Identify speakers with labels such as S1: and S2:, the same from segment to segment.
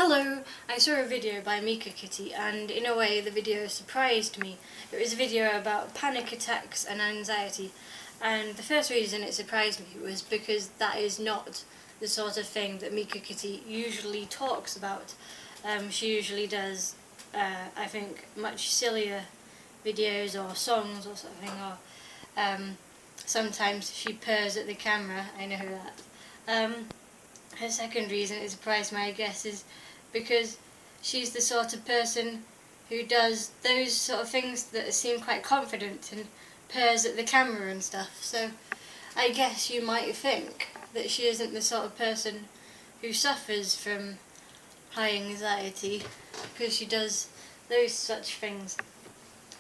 S1: Hello! I saw a video by Mika Kitty and in a way the video surprised me. It was a video about panic attacks and anxiety, and the first reason it surprised me was because that is not the sort of thing that Mika Kitty usually talks about. She usually does, I think, much sillier videos or songs or something, or sometimes she purrs at the camera, I know that. Her second reason it surprised me, I guess, is because she's the sort of person who does those sort of things that seem quite confident and purrs at the camera and stuff. So I guess you might think that she isn't the sort of person who suffers from high anxiety because she does those such things.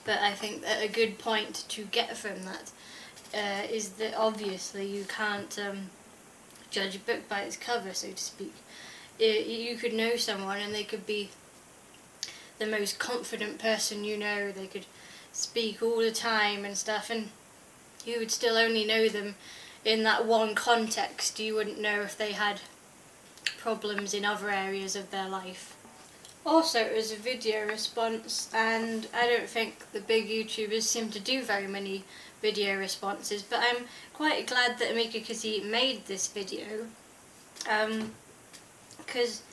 S1: But I think that a good point to get from that is that obviously you can't judge a book by its cover, so to speak. You could know someone and they could be the most confident person you know, they could speak all the time and stuff, and you would still only know them in that one context. You wouldn't know if they had problems in other areas of their life. Also, it was a video response, and I don't think the big YouTubers seem to do very many video responses, but I'm quite glad that Mika Kitty made this video, because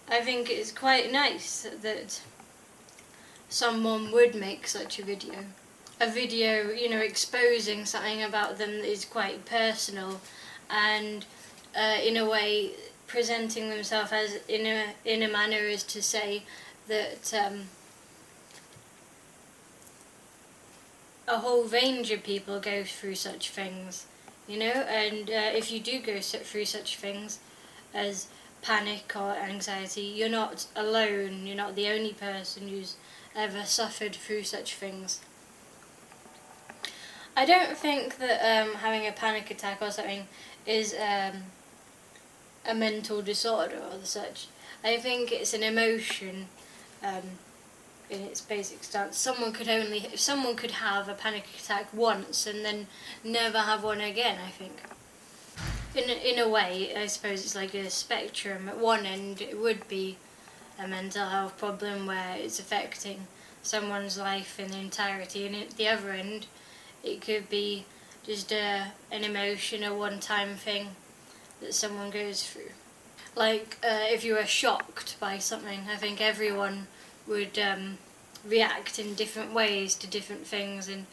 S1: I think it's quite nice that someone would make such a video. A video, you know, exposing something about them that is quite personal, and in a way presenting themselves as in a manner as to say that a whole range of people go through such things, you know, and if you do go through such things as panic or anxiety, you're not alone, you're not the only person who's ever suffered through such things. I don't think that having a panic attack or something is a mental disorder or such. I think it's an emotion in its basic stance. If someone could have a panic attack once and then never have one again, I think. In a way, I suppose it's like a spectrum. At one end it would be a mental health problem where it's affecting someone's life in entirety, and at the other end it could be just an emotion, a one-time thing that someone goes through. Like if you were shocked by something, I think everyone would react in different ways to different things, and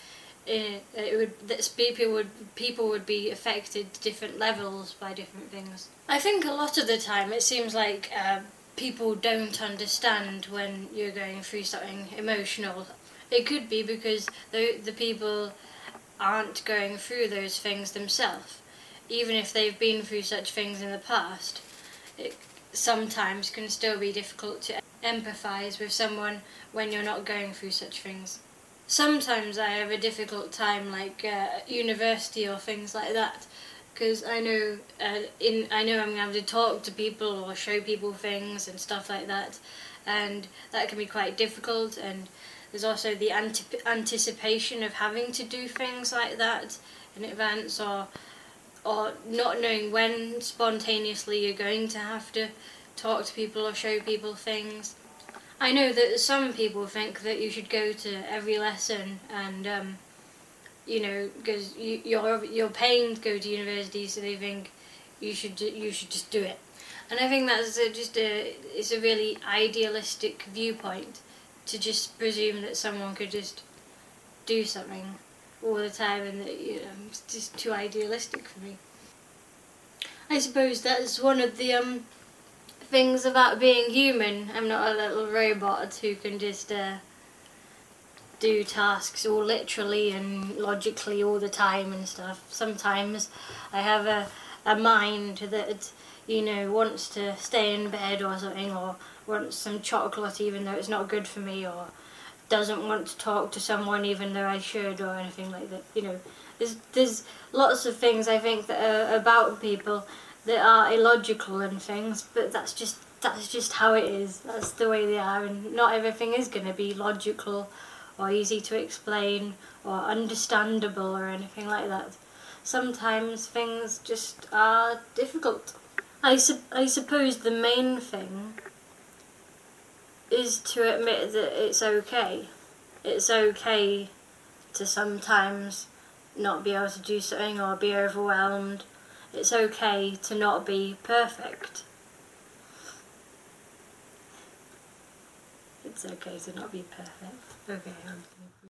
S1: people would be affected to different levels by different things. I think a lot of the time it seems like people don't understand when you're going through something emotional. It could be because the people aren't going through those things themselves. Even if they've been through such things in the past, it sometimes can still be difficult to empathise with someone when you're not going through such things. Sometimes I have a difficult time, like university or things like that, because I know I'm going to have to talk to people or show people things and stuff like that, and that can be quite difficult. And there's also the anticipation of having to do things like that in advance, or not knowing when spontaneously you're going to have to talk to people or show people things. I know that some people think that you should go to every lesson, and you know, because you're paying to go to university, so they think you should just do it. And I think that's it's a really idealistic viewpoint to just presume that someone could just do something all the time, and that, you know, it's just too idealistic for me. I suppose that's one of the things about being human. I'm not a little robot who can just do tasks all literally and logically all the time and stuff. Sometimes I have a mind that, you know, wants to stay in bed or something, or wants some chocolate even though it's not good for me, or doesn't want to talk to someone even though I should, or anything like that. You know, there's lots of things I think that are about people that are illogical and things, but that's just how it is. That's the way they are, and not everything is going to be logical or easy to explain or understandable or anything like that. Sometimes things just are difficult. I suppose the main thing is to admit that it's okay. It's okay to sometimes not be able to do something or be overwhelmed. It's okay to not be perfect. It's okay to not be perfect. Okay.